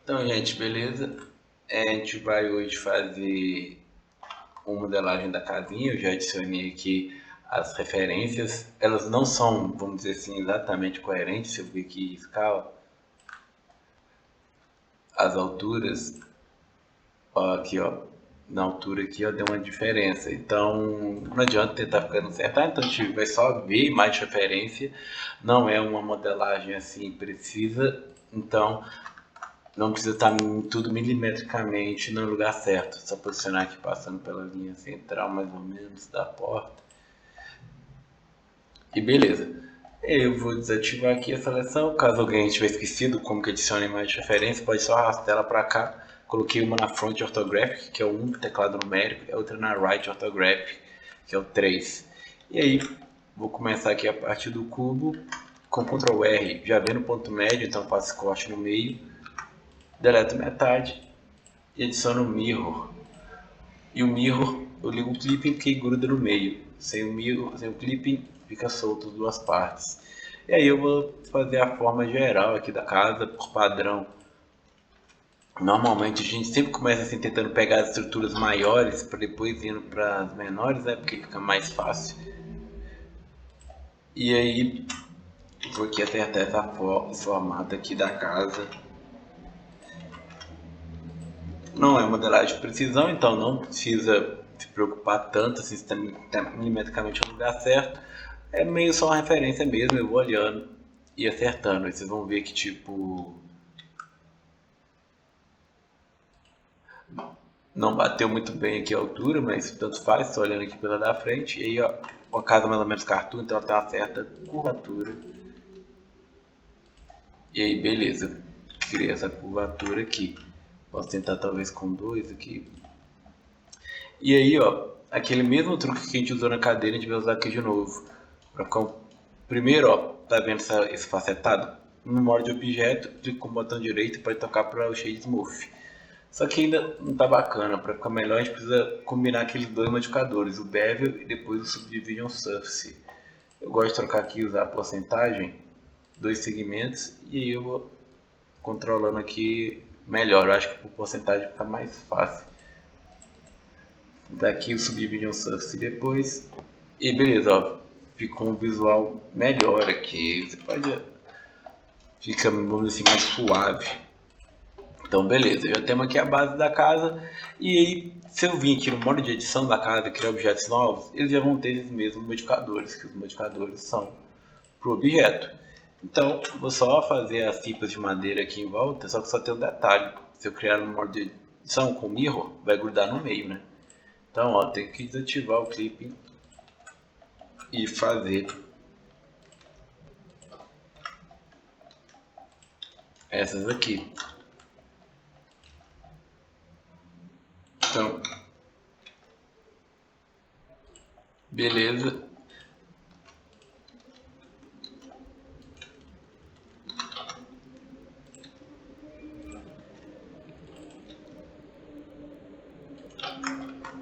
Então, gente, beleza? A gente vai hoje fazer uma modelagem da casinha. Eu já adicionei aqui as referências. Elas não são, vamos dizer assim, exatamente coerentes. Se eu ver aqui escala, as alturas, ó, aqui, ó, na altura aqui, ó, deu uma diferença. Então, não adianta tentar ficar no certo. Então, a gente vai só ver mais referência. Não é uma modelagem assim precisa. Então, não precisa estar tudo milimetricamente no lugar certo. Só posicionar aqui passando pela linha central, mais ou menos, da porta. E beleza. Eu vou desativar aqui a seleção. Caso alguém tiver esquecido como que adiciona imagem de referência, pode só arrastar ela para cá. Coloquei uma na front orthographic, que é o 1 teclado numérico, e a outra na right orthographic, que é o 3. E aí, vou começar aqui a partir do cubo, com Ctrl R, já vendo o ponto médio, então faço corte no meio, deleto metade e adiciono o mirror. E o mirror, eu ligo o clipping porque gruda no meio. Sem o mirror, sem o clipping, fica solto as duas partes. E aí eu vou fazer a forma geral aqui da casa, por padrão. Normalmente a gente sempre começa assim tentando pegar as estruturas maiores para depois indo para as menores, né? Porque fica mais fácil. E aí vou aqui acertar esse formato aqui da casa. Não é modelagem de precisão, então não precisa se preocupar tanto assim, se está milimetricamente no lugar certo. É meio só uma referência mesmo, eu vou olhando e acertando. Aí vocês vão ver que tipo não bateu muito bem aqui a altura, mas tanto faz, estou olhando aqui pela da frente. E aí ó, uma casa mais ou menos cartoon, então ela tem uma certa curvatura. E aí beleza, criei essa curvatura aqui. Posso tentar talvez com dois aqui. E aí, ó, aquele mesmo truque que a gente usou na cadeira, a gente vai usar aqui de novo. Pra ficar primeiro, ó, tá vendo esse facetado? No memória de objeto, clica com o botão direito para tocar para o Shade Smooth. Só que ainda não tá bacana, para ficar melhor a gente precisa combinar aqueles dois modificadores, o Bevel e depois o Subdivision Surface. Eu gosto de trocar aqui e usar a porcentagem, dois segmentos, e aí eu vou controlando aqui melhor. Eu acho que por porcentagem fica mais fácil. Daqui o Subdivision Surface depois. E beleza, ó, ficou um visual melhor aqui. Você pode. Fica, vamos dizer assim, mais suave. Então, beleza, já temos aqui a base da casa. E aí, se eu vir aqui no modo de edição da casa e criar objetos novos, eles já vão ter esses mesmos modificadores, que os modificadores são para o objeto. Então, vou só fazer as tipas de madeira aqui em volta, só que só tem um detalhe. Se eu criar no modo de edição com mirror, vai grudar no meio, né? Então, ó, tem que desativar o clipping e fazer essas aqui. Então, beleza.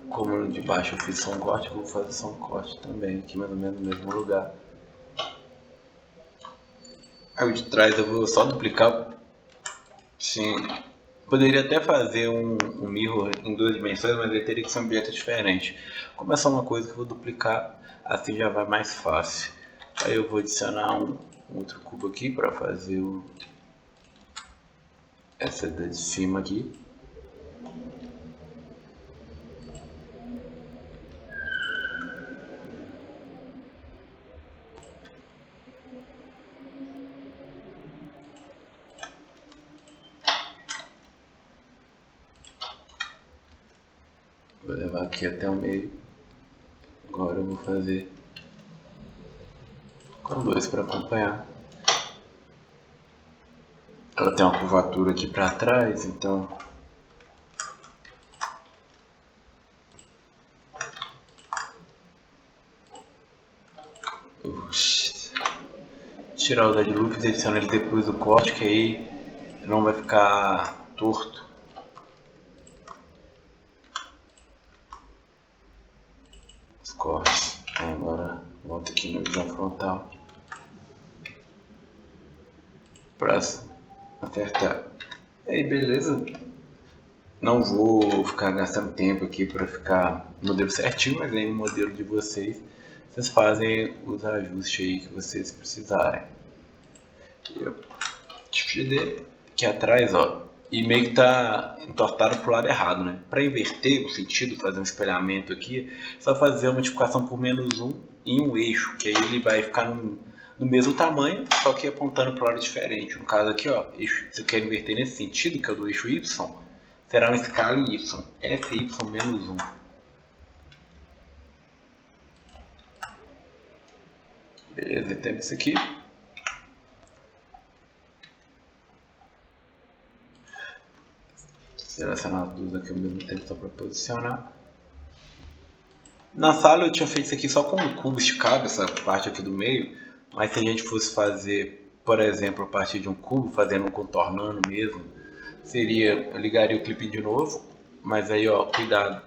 Como no de baixo eu fiz só um corte, eu vou fazer só um corte também, aqui mais ou menos no mesmo lugar. Aí o de trás eu vou só duplicar. Sim. Poderia até fazer um mirror em duas dimensões, mas ele teria que ser um objeto diferente. Como é só uma coisa que eu vou duplicar, assim já vai mais fácil. Aí eu vou adicionar um outro cubo aqui para fazer essa de cima aqui. Vou levar aqui até o meio. Agora eu vou fazer com dois para acompanhar. Ela tem uma curvatura aqui para trás, então tirar o dead loop e adicionar ele depois do corte, que aí não vai ficar torto. Os cortes. Agora volta aqui na visão frontal para acertar. E aí, beleza? Não vou ficar gastando tempo aqui para ficar no modelo certinho, mas aí no modelo de vocês fazem os ajustes aí que vocês precisarem. Eu dividir aqui atrás, ó, e meio que tá entortado pro lado errado, né? Para inverter o sentido, fazer um espelhamento aqui, só fazer uma multiplicação por -1 em um eixo, que aí ele vai ficar no mesmo tamanho, só que apontando para o lado diferente. No caso aqui, ó, eixo, se eu quero inverter nesse sentido, que é o do eixo y, será uma escala em y, fy menos 1. Beleza, temos isso aqui. Selecionar as duas aqui ao mesmo tempo só para posicionar. Na sala eu tinha feito isso aqui só com um cubo esticado, essa parte aqui do meio, mas se a gente fosse fazer, por exemplo, a partir de um cubo, fazendo um contornando mesmo, seria, eu ligaria o clipe de novo, mas aí ó, cuidado,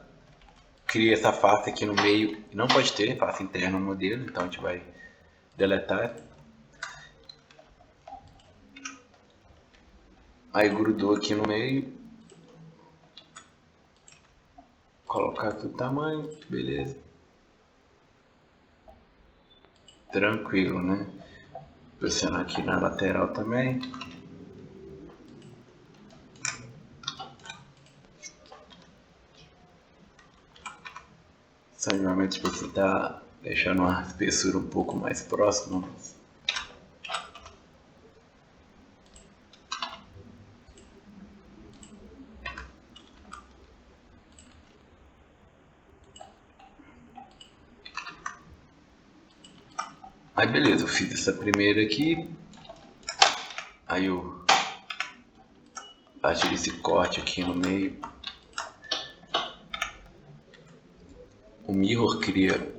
cria essa face aqui no meio, não pode ter face interna no modelo, então a gente vai deletar. Aí grudou aqui no meio, colocar aqui o tamanho, beleza. Tranquilo, né? Pressionar aqui na lateral também. São geralmente você está deixando a espessura um pouco mais próxima. Aí beleza, eu fiz essa primeira aqui. Aí eu bati esse corte aqui no meio. O mirror cria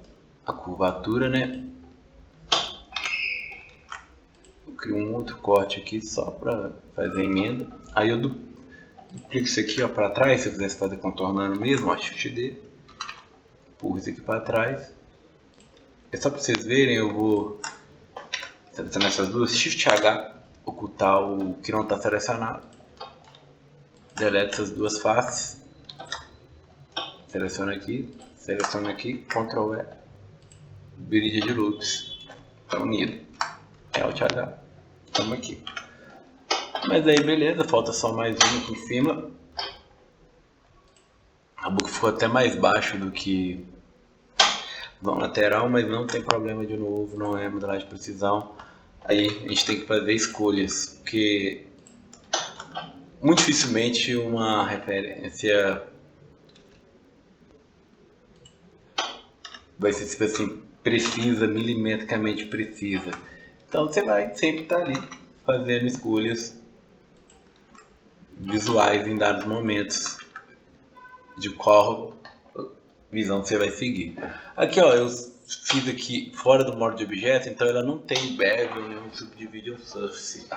a curvatura, né? Eu crio um outro corte aqui só para fazer a emenda. Aí eu duplico isso aqui para trás, se eu quisesse fazer contornando mesmo, ó, Shift D. Empurro isso aqui para trás. É só para vocês verem, eu vou selecionar essas duas, Shift H, ocultar o que não está selecionado. Delete essas duas faces. Seleciona aqui, Ctrl E, Bridge de loops. Está unido. Alt H. Estamos aqui. Mas aí beleza, falta só mais um aqui em cima. A boca ficou até mais baixo do que vão lateral, mas não tem problema de novo, não é modelagem de precisão. Aí a gente tem que fazer escolhas, porque muito dificilmente uma referência vai ser tipo assim, precisa, milimetricamente precisa. Então você vai sempre estar ali fazendo escolhas visuais em dados momentos de qual visão você vai seguir. Aqui ó, eu fiz aqui fora do modo de objeto, então ela não tem bevel nenhum subdivision surface.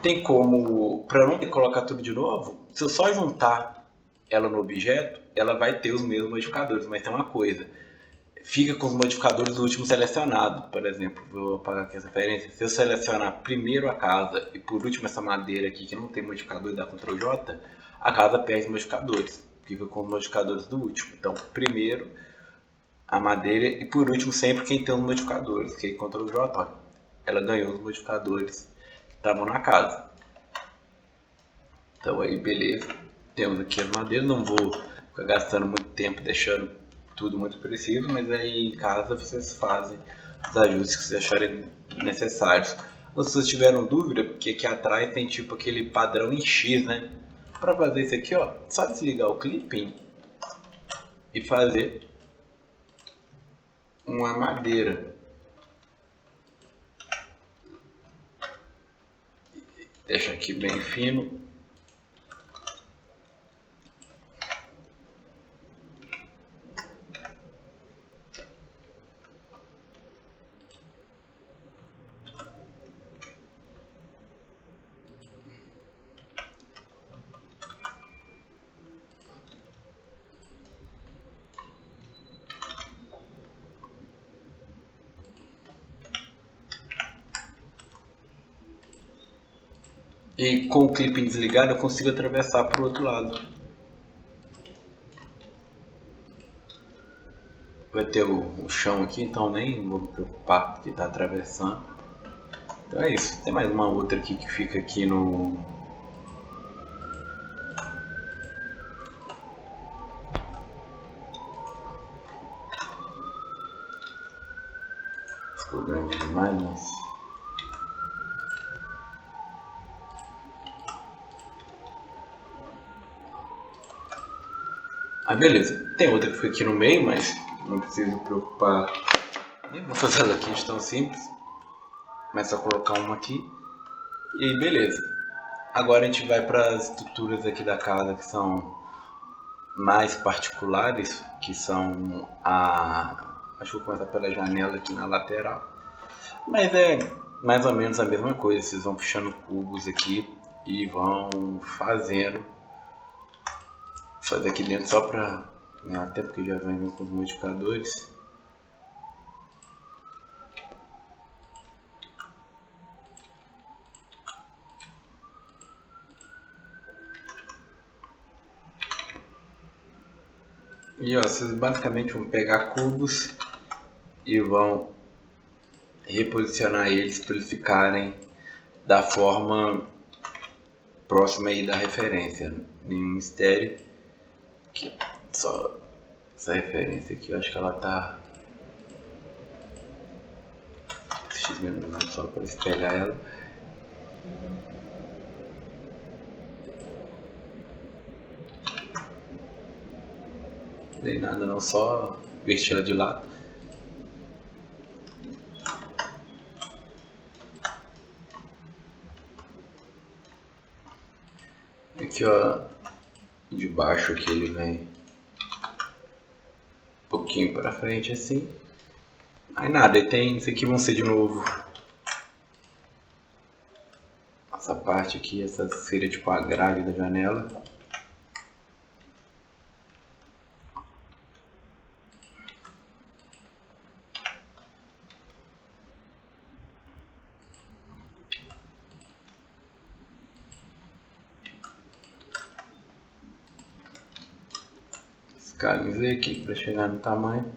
Tem como, para não ter que colocar tudo de novo, se eu só juntar ela no objeto, ela vai ter os mesmos modificadores, mas tem uma coisa, fica com os modificadores do último selecionado. Por exemplo, vou apagar aqui essa referência, se eu selecionar primeiro a casa e por último essa madeira aqui que não tem modificador e dá Ctrl J, a casa perde os modificadores, fica com os modificadores do último. Então primeiro a madeira e por último sempre quem tem os modificadores, que é Ctrl J, olha, ela ganhou os modificadores que estavam na casa. Então aí beleza, temos aqui a madeira, não vou ficar gastando muito tempo deixando tudo muito preciso, mas aí em casa vocês fazem os ajustes que vocês acharem necessários. Ou se vocês tiveram dúvida, porque aqui atrás tem tipo aquele padrão em X, né? Para fazer isso aqui, ó, só desligar o clipping e fazer uma madeira. Deixa aqui bem fino. E com o clipping desligado eu consigo atravessar para o outro lado. Vai ter o chão aqui, então nem vou me preocupar que está atravessando. Então é isso. Tem mais uma outra aqui que fica aqui no... Ficou grande demais, mas... Ah, beleza. Tem outra que fica aqui no meio, mas não preciso me preocupar. Nem vou fazer ela aqui de tão simples. Mas só colocar uma aqui. E aí, beleza. Agora a gente vai para as estruturas aqui da casa que são mais particulares, que são a... Acho que vou começar pela janela aqui na lateral. Mas é mais ou menos a mesma coisa. Vocês vão puxando cubos aqui e vão fazendo. Fazer aqui dentro só para... Até porque já vem com os modificadores. E ó, vocês basicamente vão pegar cubos e vão reposicionar eles para eles ficarem da forma próxima aí da referência. Nenhum mistério. Aqui, só essa referência aqui, eu acho que ela tá X minutos só para espelhar ela. Não tem nada não, só vestir ela de lado. Aqui ó, de baixo aqui ele vem um pouquinho para frente assim. Aí nada, e tem, isso aqui vão ser de novo essa parte aqui, essa seria tipo a grade da janela. Escalizei aqui para chegar no tamanho.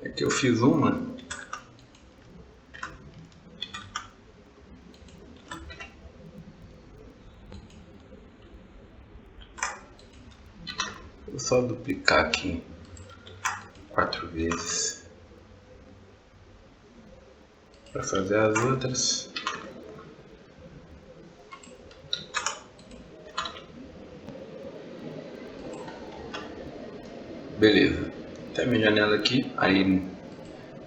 Aqui eu fiz uma. Vou só duplicar aqui 4 vezes para fazer as outras. Beleza, tem a minha janela aqui, aí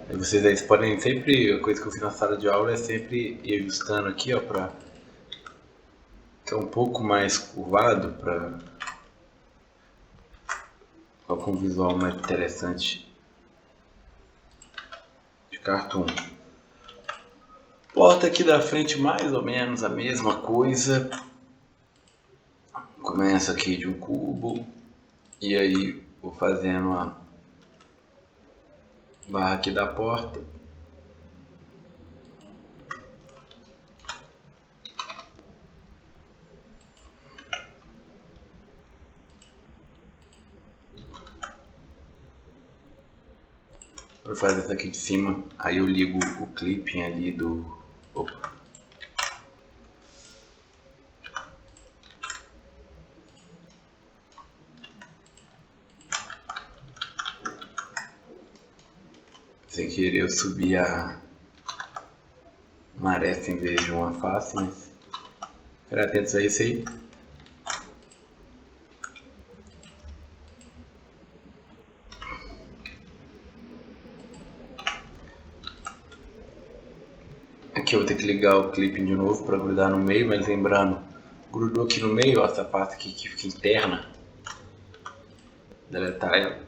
vocês podem sempre, a coisa que eu fiz na sala de aula é sempre ir ajustando aqui, ó, para que é um pouco mais curvado, para com um visual mais interessante de cartoon. Porta aqui da frente mais ou menos a mesma coisa. Começa aqui de um cubo e aí vou fazendo a barra aqui da porta. Vou fazer essa aqui de cima, aí eu ligo o clipping ali do... Opa. Sem querer eu subi a maré em vez de uma face, mas ficar atentos a isso aí. Aqui eu vou ter que ligar o clipping de novo para grudar no meio, mas lembrando, grudou aqui no meio, ó, essa parte aqui que fica interna, deletar ela.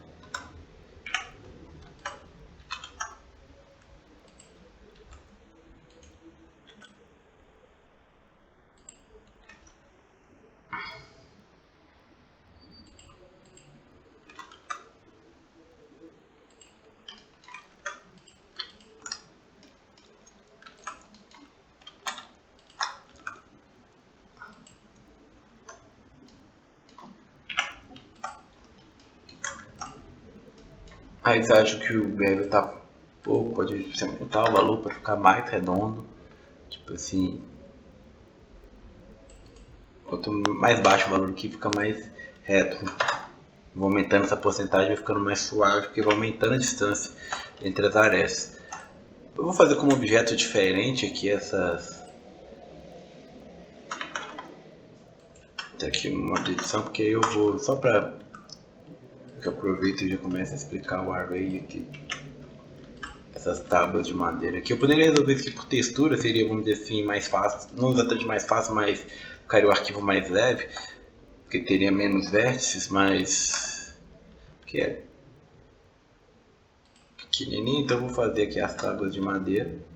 Aí você acha que o Bevel tá pouco, pode aumentar o valor para ficar mais redondo. Tipo assim, quanto mais baixo o valor aqui, fica mais reto. Vou aumentando essa porcentagem, vai ficando mais suave, porque vai aumentando a distância entre as arestas. Eu vou fazer como objeto diferente aqui essas... Tá aqui uma edição, porque aí eu vou, só para que eu aproveito e já começo a explicar o array aqui. Essas tábuas de madeira aqui. Eu poderia resolver isso aqui por textura, seria, vamos dizer assim, mais fácil. Não exatamente mais fácil, mas ficaria o arquivo mais leve, porque teria menos vértices, mas... que é pequenininho, então eu vou fazer aqui as tábuas de madeira.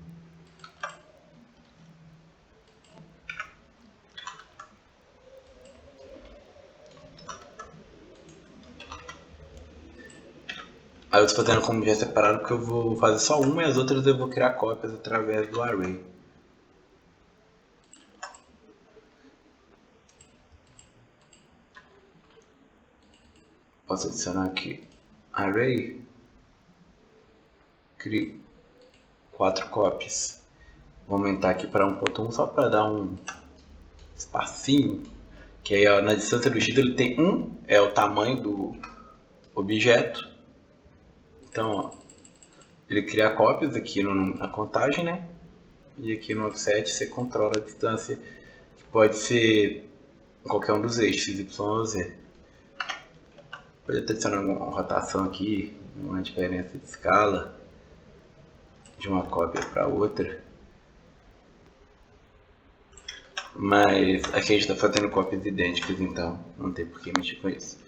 Aí eu estou fazendo como objeto separado porque eu vou fazer só uma e as outras eu vou criar cópias através do array. Posso adicionar aqui array, crio 4 cópias. Vou aumentar aqui para 1.1 só para dar um espacinho, que aí ó, na distância do x ele tem 1, é o tamanho do objeto. Então ó, ele cria cópias aqui na contagem, né? E aqui no offset você controla a distância, que pode ser qualquer um dos eixos, y ou z. Pode até adicionar uma rotação aqui, uma diferença de escala de uma cópia para outra. Mas aqui a gente está fazendo cópias idênticas, então não tem por que mexer com isso.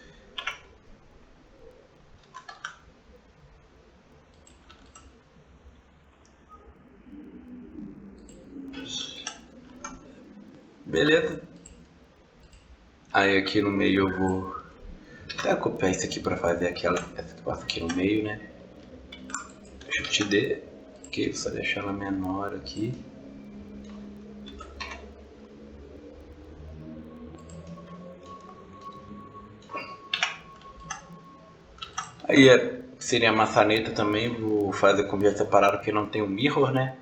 Beleza. Aí aqui no meio eu vou até copiar isso aqui para fazer essa que passa aqui no meio, né? Shift D, ok, só deixar ela menor aqui. Aí seria a maçaneta também, vou fazer com objeto separado porque não tem o mirror, né?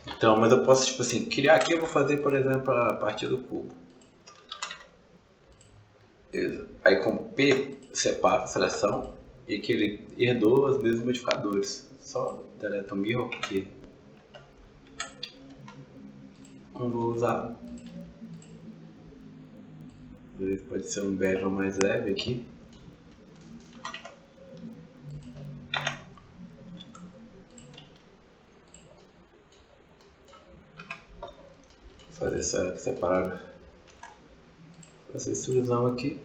Então, mas eu posso, tipo assim, criar aqui, eu vou fazer, por exemplo, a partir do cubo. Aí com P, separa a seleção e que ele herdou os mesmos modificadores. Só deleta o mirror, porque não vou usar. Pode ser um bevel mais leve aqui. Fazer essa separada, essa extrusão aqui.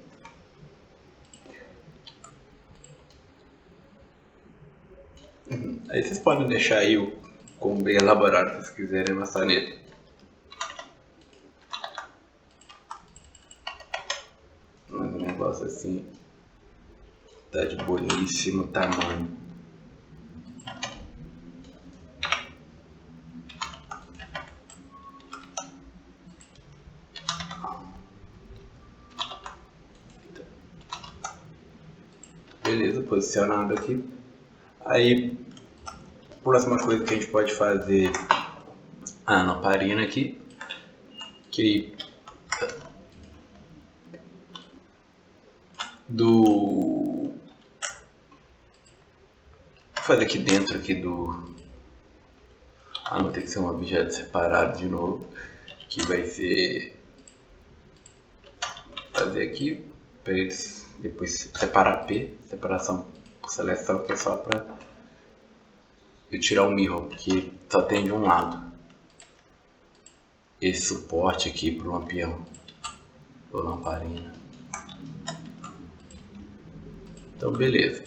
Aí vocês podem deixar aí o como bem elaborado se vocês quiserem a maçaneta. Mas um negócio assim tá de boníssimo tamanho. Beleza, posicionado aqui. Aí, próxima coisa que a gente pode fazer a lamparina aqui, que vou fazer aqui dentro aqui do... vou ter que ser um objeto separado de novo, que vai ser fazer aqui para eles depois separar P, separação por seleção, que é só para eu tirar o mirror, que só tem de um lado esse suporte aqui para o lampião ou lamparina. Então beleza.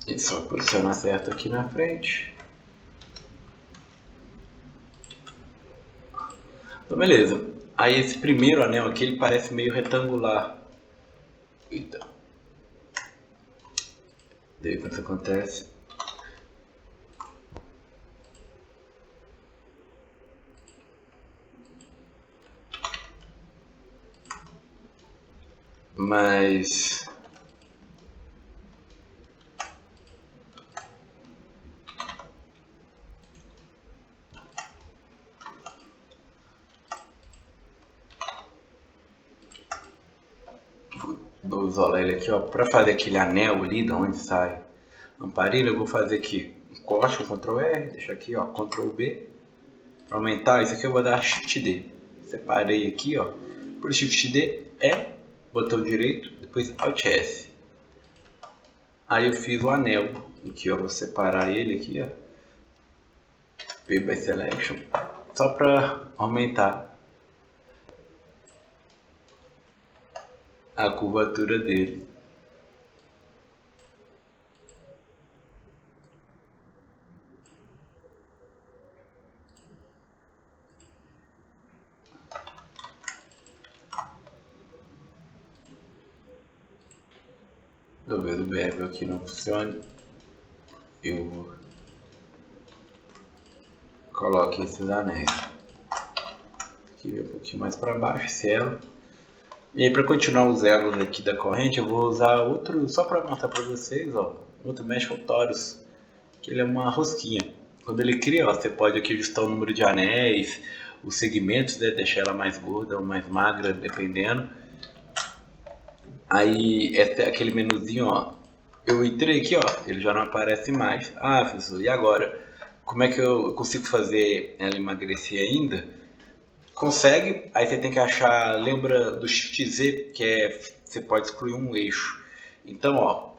E só posicionar certo aqui na frente. Então beleza. Aí esse primeiro anel aqui ele parece meio retangular. Eita. Daí quando isso acontece. Mas vou isolar ele aqui, ó, para fazer aquele anel ali, de onde sai a lamparina. Eu vou fazer aqui um corte com Ctrl R, deixa aqui, ó, Ctrl B. Para aumentar, isso aqui eu vou dar Shift D. Separei aqui, ó, por Shift D é botão direito, depois Alt S. Aí eu fiz o anel aqui, ó, vou separar ele aqui, ó, P by Selection, só para aumentar a curvatura dele. Talvez o bevel aqui não funcione. Eu coloco esses anéis aqui um pouquinho mais para baixo, selo. E aí, para continuar os elos aqui da corrente, eu vou usar outro, só para mostrar para vocês, ó, outro Mesh Torus, que ele é uma rosquinha. Quando ele cria, ó, você pode aqui ajustar o número de anéis, os segmentos, né, deixar ela mais gorda ou mais magra, dependendo. Aí, aquele menuzinho, ó, eu entrei aqui, ó, ele já não aparece mais. Ah, professor, e agora? Como é que eu consigo fazer ela emagrecer ainda? Consegue, aí você tem que achar, lembra do Shift Z, que é, você pode excluir um eixo. Então, ó,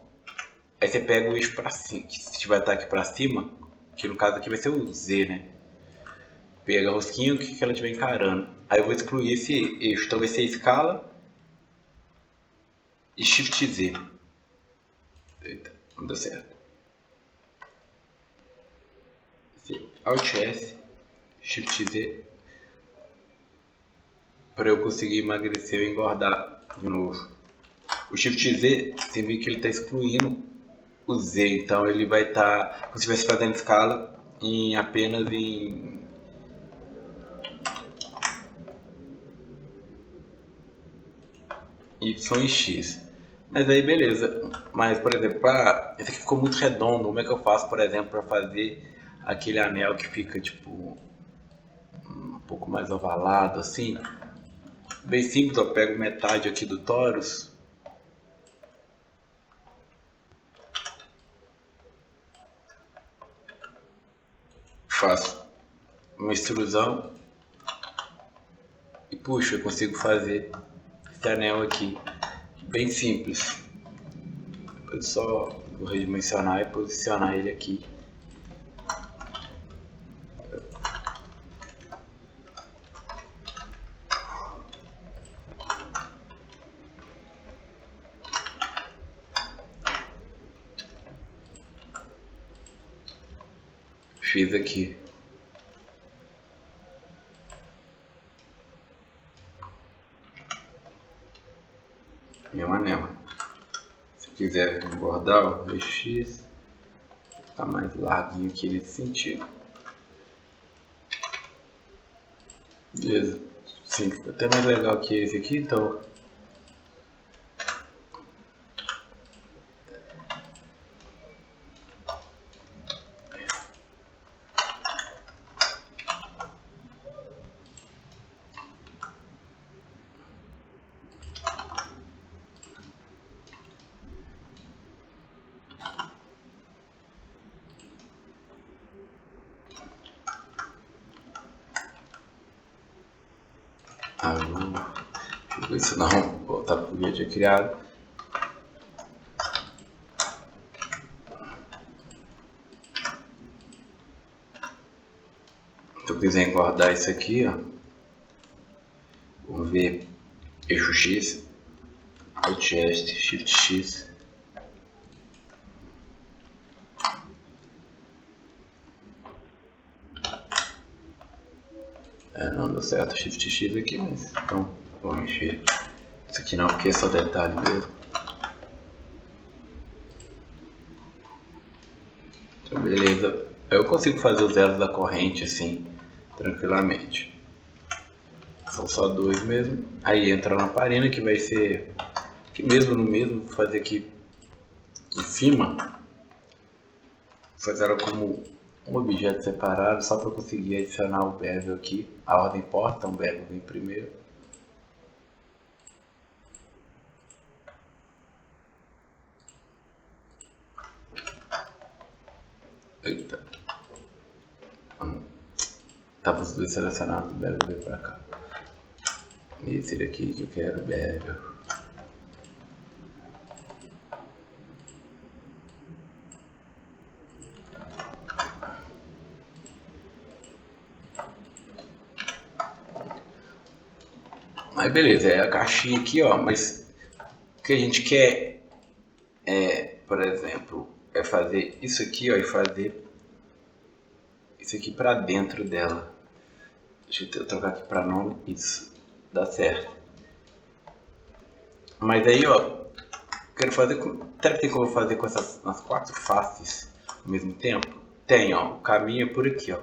aí você pega o eixo para cima, que se tiver estar aqui para cima, que no caso aqui vai ser o Z, né? Pega a rosquinha, o que ela estiver encarando. Aí eu vou excluir esse eixo, então vai ser escala e Shift Z. Eita, não deu certo. Alt S, Shift Z, para eu conseguir emagrecer ou engordar de novo. O Shift Z, você vê que ele está excluindo o Z, então ele vai estar, como se estivesse fazendo escala em apenas em Y e X. Mas aí beleza. Mas por exemplo, esse aqui ficou muito redondo. Como é que eu faço, por exemplo, para fazer aquele anel que fica tipo um pouco mais ovalado assim? Bem simples, eu pego metade aqui do torus, faço uma extrusão e puxo, eu consigo fazer esse anel aqui, bem simples. Eu só vou redimensionar e posicionar ele aqui. Fiz aqui. E um anel. Se quiser engordar o VX, tá mais larguinho aqui nesse sentido. Beleza. Sim, até mais legal que esse aqui, então. Isso não, voltar para o vídeo criado. Se eu quiser engordar isso aqui, ó, vou ver eixo X, Alt S, Shift X. Não deu certo Shift X aqui, mas então vou mexer. Isso aqui não, porque é só detalhe mesmo. Então, beleza. Eu consigo fazer os elos da corrente assim, tranquilamente. São só dois mesmo. Aí entra a lamparina, que vai ser que mesmo no mesmo, vou fazer aqui em cima, fazer ela como um objeto separado, só para eu conseguir adicionar o bevel aqui. A ordem importa, então o bevel vem primeiro. Eita. Tava os dois selecionados, o bevel veio para cá. Esse daqui que eu quero, bevel. Mas beleza, é a caixinha aqui, ó, mas o que a gente quer por exemplo, é fazer isso aqui, ó, e fazer isso aqui pra dentro dela. Deixa eu trocar aqui pra nome, isso, dá certo. Mas aí, ó, quero fazer com... Será que tem como fazer com nas 4 faces ao mesmo tempo? Tem, ó, o caminho é por aqui, ó.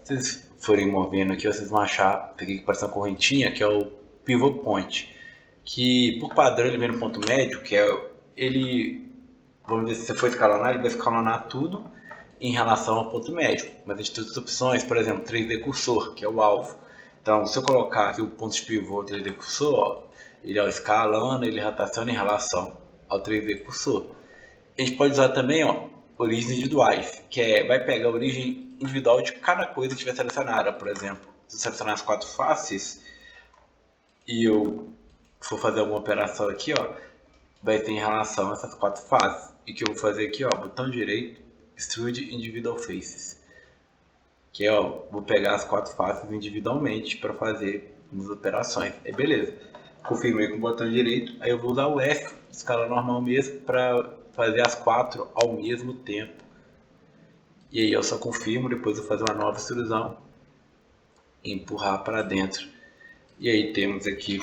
Se vocês forem movendo aqui, vocês vão achar, tem aqui que parece uma correntinha, que é o pivot point. Que por padrão ele vem no ponto médio, que é ele, vamos dizer, se você for escalonar, ele vai escalonar tudo em relação ao ponto médio. Mas a gente tem outras opções, por exemplo, 3D cursor, que é o alvo. Então, se eu colocar aqui o ponto de pivô 3D cursor, ó, ele ó, escalando, ele rotaciona em relação ao 3D cursor. A gente pode usar também, ó, origens individuais, que vai pegar a origem individual de cada coisa que tiver selecionada. Por exemplo, se eu selecionar as 4 faces e eu for fazer alguma operação aqui, ó, vai ter em relação a essas 4 faces. E que eu vou fazer aqui, ó, botão direito, Extrude Individual Faces. Que é, ó, vou pegar as 4 faces individualmente para fazer as operações. Aí beleza. Confirmei com o botão direito, aí eu vou usar o F, escala normal mesmo, para fazer as 4 ao mesmo tempo. E aí eu só confirmo, depois eu fazer uma nova extrusão e empurrar para dentro. E aí temos aqui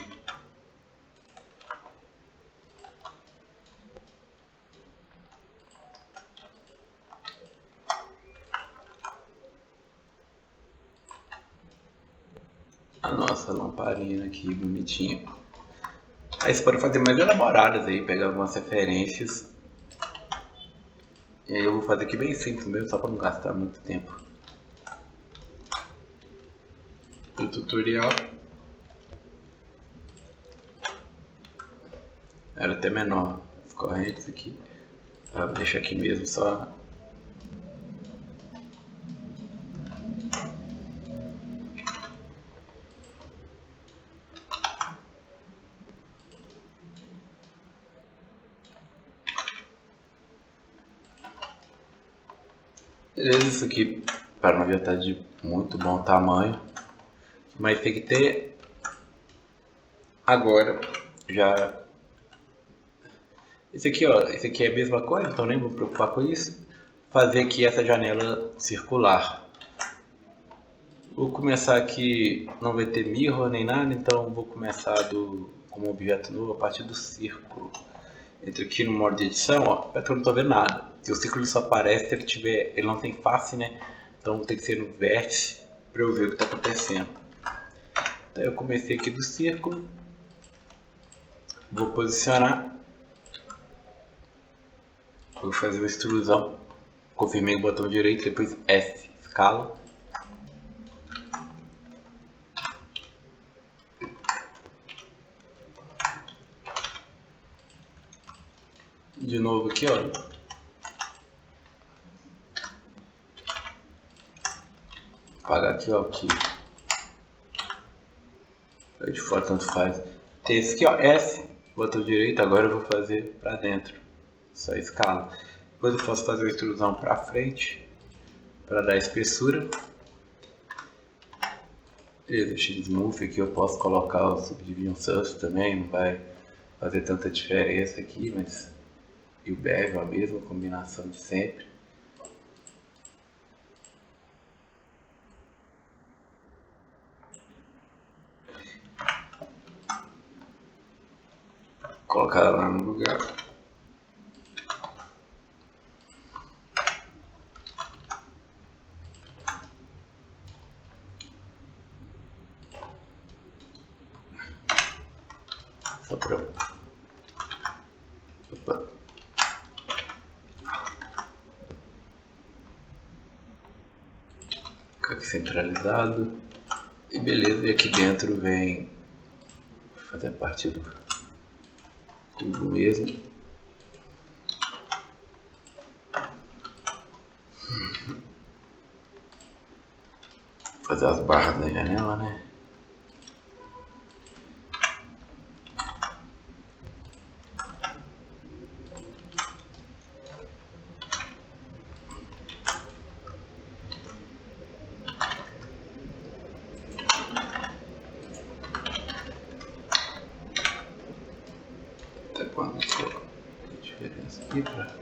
a nossa lamparina aqui, bonitinha. Aí você pode fazer mais elaboradas aí, pegar algumas referências. E aí eu vou fazer aqui bem simples mesmo, só para não gastar muito tempo. O tutorial era até menor as correntes aqui. Vou deixar aqui mesmo só. Beleza, isso aqui para não estar de muito bom tamanho, mas tem que ter agora já. Esse aqui, ó, esse aqui é a mesma coisa, então nem vou me preocupar com isso. Fazer aqui essa janela circular. Vou começar aqui, não vai ter mirror nem nada, então vou começar como objeto novo a partir do círculo. Entro aqui no modo de edição, ó, eu não estou vendo nada. Se o círculo só aparece se ele não tem face, né? Então tem que ser no vértice para eu ver o que está acontecendo. Então eu comecei aqui do círculo, vou posicionar, vou fazer uma extrusão, confirmei o botão direito, depois S, escala. De novo aqui, ó. Apagar aqui, ó, aqui. De fora tanto faz. Tem esse aqui, ó, S, botão direito, agora eu vou fazer para dentro. Só escala. Depois eu posso fazer uma extrusão para frente, para dar espessura. Beleza, X-Smooth aqui eu posso colocar o Subdivision Surface também, não vai fazer tanta diferença aqui, mas... E o bevel, a mesma combinação de sempre. Colocar ela lá no lugar. Só para Opa. Fica aqui centralizado. E beleza, e aqui dentro vem fazer parte do tubo mesmo. Fazer as barras da janela, né? Até quando a diferença aqui pra...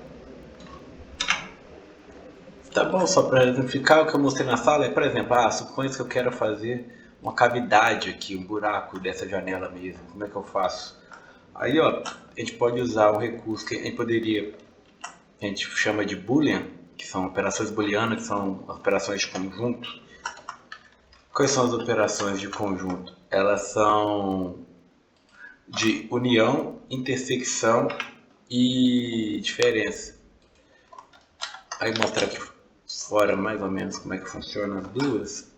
Tá bom, só para exemplificar o que eu mostrei na sala é, por exemplo, suponha que eu quero fazer uma cavidade aqui, um buraco dessa janela mesmo, como é que eu faço? Aí, ó, a gente pode usar um recurso que a gente poderia, que a gente chama de Boolean, que são operações booleanas, que são operações de conjunto. Quais são as operações de conjunto? Elas são de união, intersecção e diferença. Aí mostrar aqui fora mais ou menos como é que funciona as duas.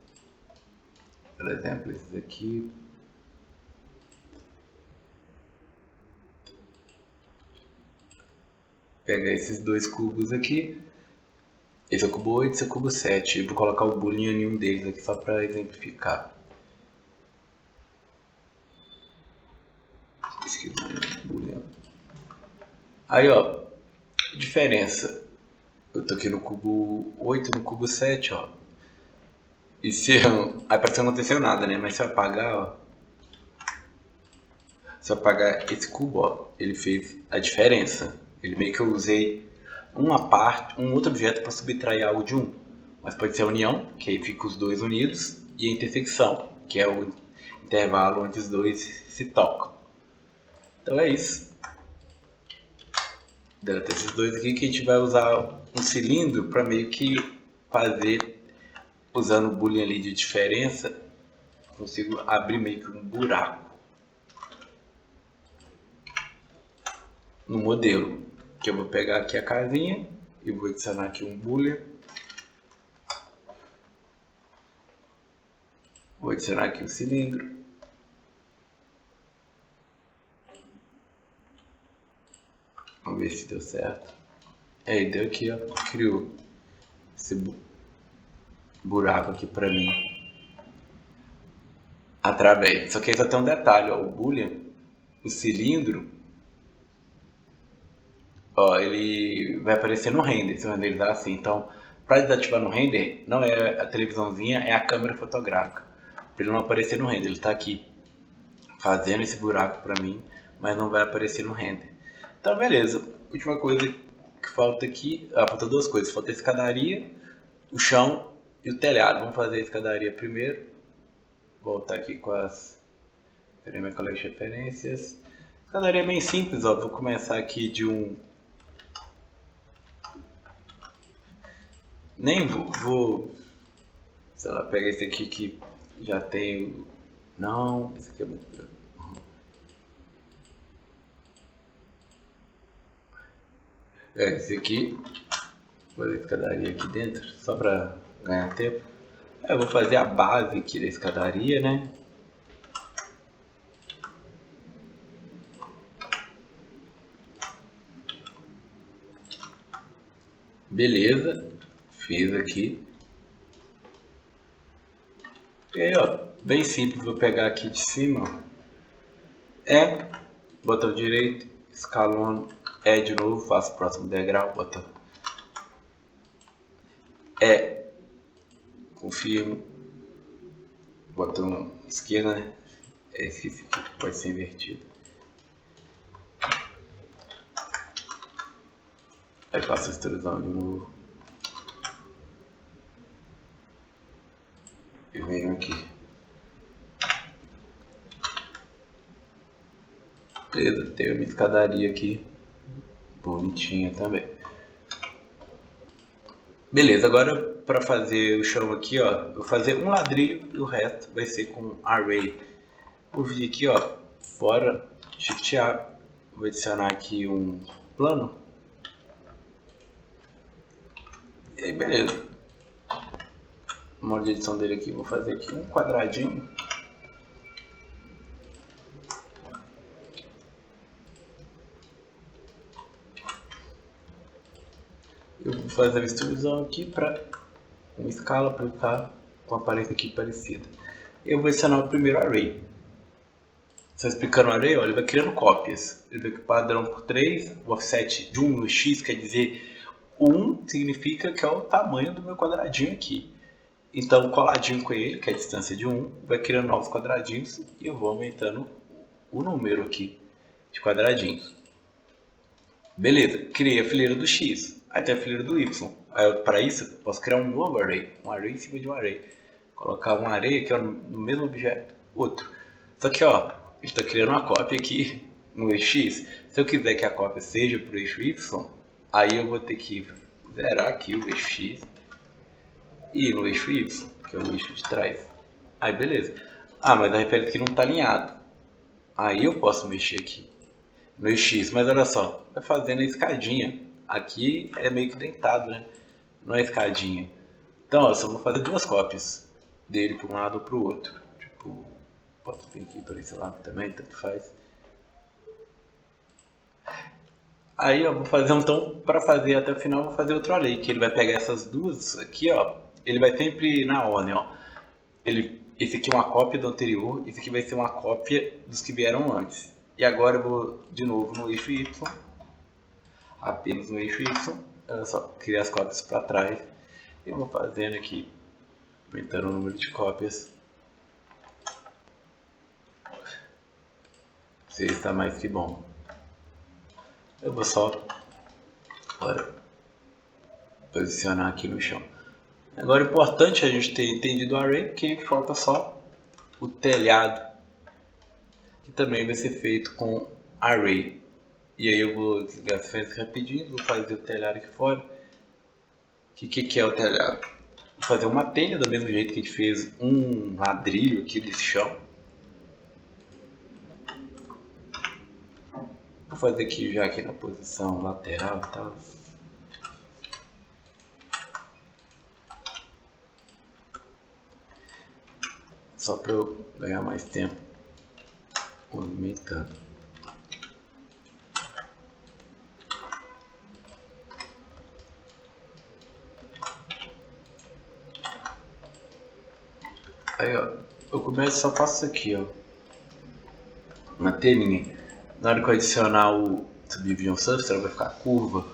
Por exemplo, esses aqui. Pega esses dois cubos aqui. Esse é o cubo 8, esse é o cubo 7. Eu vou colocar o boolean em um deles aqui só para exemplificar. Esse aqui é o boolean. Aí, ó, diferença. Eu tô aqui no cubo 8, no cubo 7, ó. E se eu... Aí parece que não aconteceu nada, né? Mas se eu apagar, ó. Se eu apagar esse cubo, ó, ele fez a diferença. Ele meio que eu usei uma parte, um outro objeto para subtrair algo de um. Mas pode ser a união, que aí fica os dois unidos, e a intersecção, que é o intervalo onde os dois se tocam. Então é isso. Deleta esses dois aqui que a gente vai usar um cilindro para meio que fazer, usando o boolean ali de diferença, consigo abrir meio que um buraco no modelo. Que eu vou pegar aqui a casinha e vou adicionar aqui um boolean. Vou adicionar aqui o cilindro. Vamos ver se deu certo. Aí deu aqui, ó, criou esse buraco aqui pra mim. Através. Só que aí só tem um detalhe, ó, o boolean, o cilindro, ó, ele vai aparecer no render, se eu renderizar assim. Então, para desativar no render, não é a televisãozinha, é a câmera fotográfica. Para ele não aparecer no render, ele está aqui fazendo esse buraco para mim, mas não vai aparecer no render. Então, beleza. Última coisa que falta aqui, falta duas coisas. Falta a escadaria, o chão e o telhado. Vamos fazer a escadaria primeiro. Voltar aqui com as minha coleção de referências. A escadaria é bem simples, ó. Vou começar aqui de um... Nem vou, sei lá, pegar esse aqui que já tem. Não, esse aqui é muito. Esse aqui, vou fazer a escadaria aqui dentro, só para ganhar tempo. Eu vou fazer a base aqui da escadaria, né? Beleza, fiz aqui. E aí, ó, bem simples, vou pegar aqui de cima, botão direito, escalono, de novo, faço o próximo degrau, botão confirmo, botão esquerdo, né? Esse aqui pode ser invertido. Aí faço a extrusão de novo. E venho aqui. Beleza, tem uma escadaria aqui. Bonitinha também. Beleza, agora para fazer o chão aqui, ó, eu vou fazer um ladrilho e o resto vai ser com array. Vou vir aqui, ó, fora, shift A, vou adicionar aqui um plano. E aí, beleza. O modo de edição dele aqui, vou fazer aqui um quadradinho. Eu vou fazer a extrusão aqui para uma escala para ficar com a aparência aqui parecida. Eu vou adicionar o primeiro array. Só explicando o array, ó, ele vai criando cópias. Ele vai padrão por 3, o offset de 1 no x quer dizer 1 significa que é o tamanho do meu quadradinho aqui. Então, coladinho com ele, que é a distância de 1, vai criando novos quadradinhos e eu vou aumentando o número aqui de quadradinhos. Beleza, criei a fileira do x, aí tem a fileira do y. Para isso, eu posso criar um novo array, um array em cima de um array. Colocar um array aqui ó, no mesmo objeto, outro. Só que ó, ele está criando uma cópia aqui no eixo x. Se eu quiser que a cópia seja para o eixo y, aí eu vou ter que zerar aqui o eixo x e no eixo y, que é o eixo de trás. Aí beleza. Ah, mas a referência aqui não está alinhada. Aí eu posso mexer aqui no eixo x, mas olha só, vai fazendo a escadinha. Aqui é meio que dentado, né? Não é escadinha. Então, ó, só vou fazer duas cópias dele para um lado ou para o outro. Tipo, posso vir aqui para esse lado também, tanto faz. Aí, ó, vou fazer então, para fazer até o final, vou fazer outro array, que ele vai pegar essas duas aqui, ó. Ele vai sempre na ordem, ó. Esse aqui é uma cópia do anterior, esse aqui vai ser uma cópia dos que vieram antes. E agora eu vou de novo no eixo y, apenas no eixo y, olha só, criar as cópias para trás. E eu vou fazendo aqui, aumentando o número de cópias. 6 está mais que bom. Eu vou só agora posicionar aqui no chão. Agora é importante a gente ter entendido o array, que falta só o telhado, que também vai ser feito com array. E aí eu vou desligar essa frente rapidinho, vou fazer o telhado aqui fora. O que é o telhado? Vou fazer uma telha do mesmo jeito que a gente fez um ladrilho aqui desse chão. Vou fazer aqui já aqui na posição lateral e tal. Só para eu ganhar mais tempo movimentando. Aí ó, eu começo só faço isso aqui ó, na telinha. Na hora que eu adicionar o Subdivision Surface, ela vai ficar curva.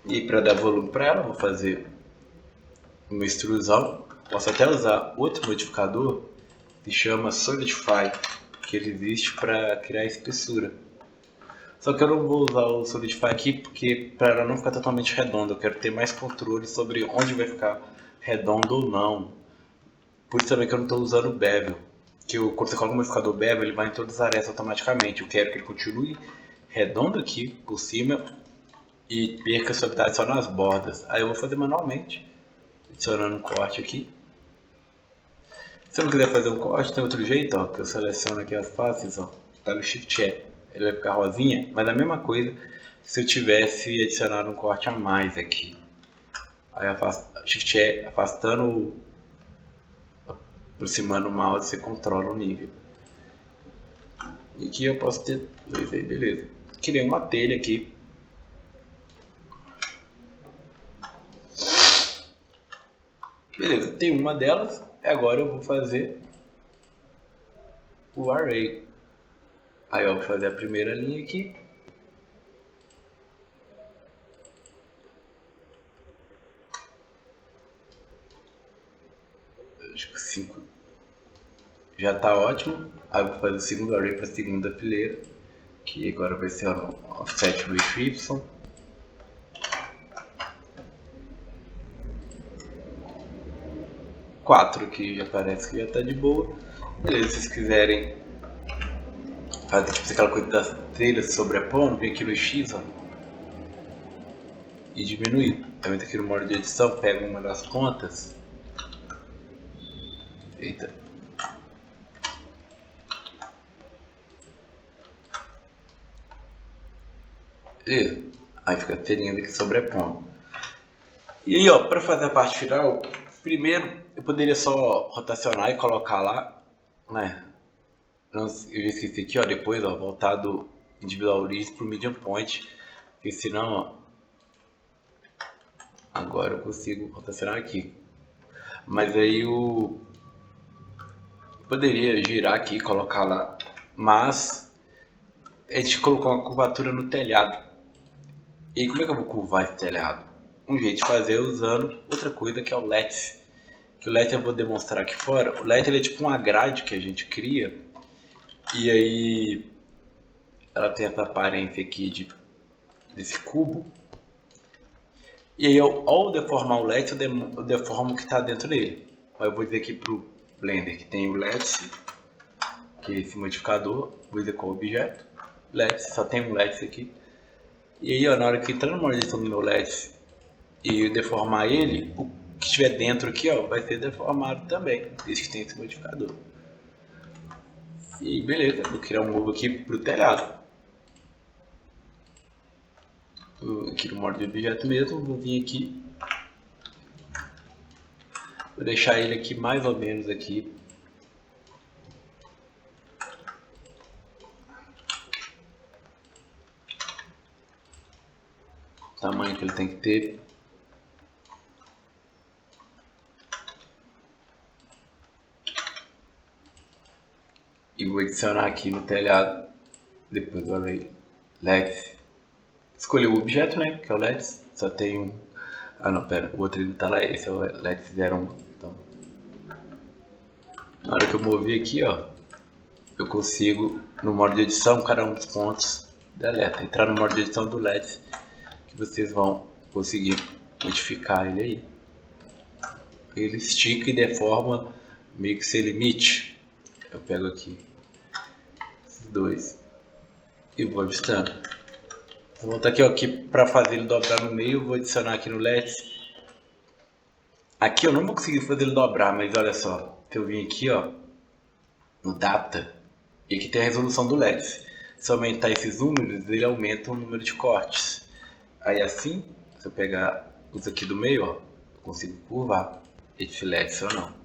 E para dar volume para ela, vou fazer uma extrusão. Posso até usar outro modificador que chama Solidify, que ele existe para criar espessura. Só que eu não vou usar o Solidify aqui porque para ela não ficar totalmente redonda, eu quero ter mais controle sobre onde vai ficar redondo ou não. Por isso também que eu não estou usando o Bevel, que quando você coloca o modificador Bevel, ele vai em todas as áreas automaticamente. Eu quero que ele continue redondo aqui por cima e perca sua habilidade só nas bordas. Aí eu vou fazer manualmente, adicionando um corte aqui. Se eu não quiser fazer um corte, tem outro jeito, ó, que eu seleciono aqui as faces, ó, tá no Shift E. Ele vai ficar rosinha, mas a mesma coisa se eu tivesse adicionado um corte a mais aqui. Aí Shift E, afastando, aproximando o mouse, você controla o nível. E aqui eu posso ter dois aí, beleza. Criei uma telha aqui. Beleza, tem uma delas, agora eu vou fazer o array. Aí eu vou fazer a primeira linha aqui. Acho que 5 já está ótimo. Aí eu vou fazer o segundo array para a segunda fileira, que agora vai ser o offset do eixo Y. Quatro que já parece que já está de boa. Beleza, se vocês quiserem fazer tipo aquela coisa das trilhas sobrepondo, vem aqui no X ó, e diminuir. Também tá aqui no modo de edição, pega uma das pontas. Eita. Beleza? Aí fica a telinha aqui sobrepondo. E aí, ó, pra fazer a parte final, primeiro eu poderia só rotacionar e colocar lá, né? Eu esqueci aqui, ó, depois, ó, voltar do individual origin pro medium point, porque senão, ó, agora eu consigo rotacionar aqui. Mas aí o poderia girar aqui, colocar lá, mas a gente colocou uma curvatura no telhado. E aí, como é que eu vou curvar esse telhado? Um jeito de fazer é usando outra coisa que é o lattice. Que o lattice eu vou demonstrar aqui fora. O lattice ele é tipo uma grade que a gente cria. E aí ela tem essa aparência aqui desse cubo. E aí ao deformar o lattice eu deformo o que está dentro dele. Aí eu vou dizer aqui pro Blender que tem o lattice, que é esse modificador. Vou dizer qual objeto. Lattice, só tem um lattice aqui. E aí, ó, na hora que entrar no modo de edição do meu lattice e deformar ele, o que estiver dentro aqui, ó, vai ser deformado também, desde que tem esse modificador. E beleza, vou criar um novo aqui pro telhado. Aqui no modo de objeto mesmo, vou vir aqui, vou deixar ele aqui mais ou menos aqui. O tamanho que ele tem que ter. E vou adicionar aqui no telhado, depois do array, lattice. Escolher o objeto, né, que é o lattice, só tem um. Ah não, pera, o outro ainda tá lá, esse é o lattice 01. Então, na hora que eu mover aqui, ó, eu consigo, no modo de edição, cada um dos pontos deleta. Entrar no modo de edição do lattice, que vocês vão conseguir modificar ele aí. Ele estica e deforma meio que sem limite. Eu pego aqui esses dois e vou ajustando. Vou voltar aqui, ó, aqui para fazer ele dobrar no meio, vou adicionar aqui no lattice. Aqui eu não vou conseguir fazer ele dobrar, mas olha só, se eu vim aqui, ó, no data, e aqui tem a resolução do lattice. Se eu aumentar esses números, ele aumenta o número de cortes. Aí assim, se eu pegar os aqui do meio, ó, eu consigo curvar esse lattice ou não.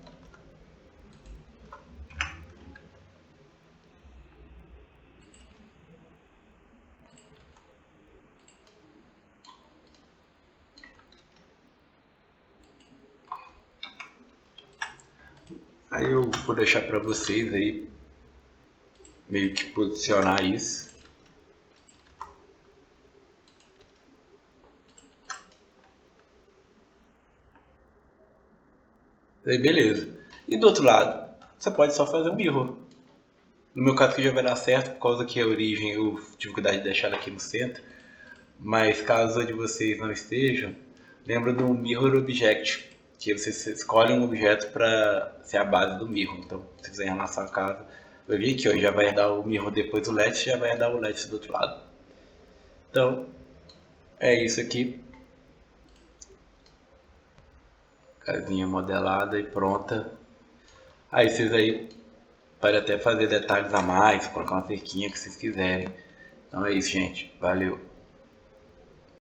Aí eu vou deixar para vocês aí meio que posicionar isso. Aí beleza. E do outro lado, você pode só fazer um mirror. No meu caso aqui já vai dar certo, por causa que a origem eu tive dificuldade de deixar ela aqui no centro. Mas caso de vocês não estejam, lembra do Mirror Object, que você escolhe um objeto para ser a base do mirror. Então, se você na sua casa, vai vir aqui, ó, já vai dar o mirror depois do LED, já vai dar o LED do outro lado. Então, é isso aqui. Casinha modelada e pronta. Aí vocês aí podem até fazer detalhes a mais, colocar uma cerquinha que vocês quiserem. Então é isso, gente. Valeu.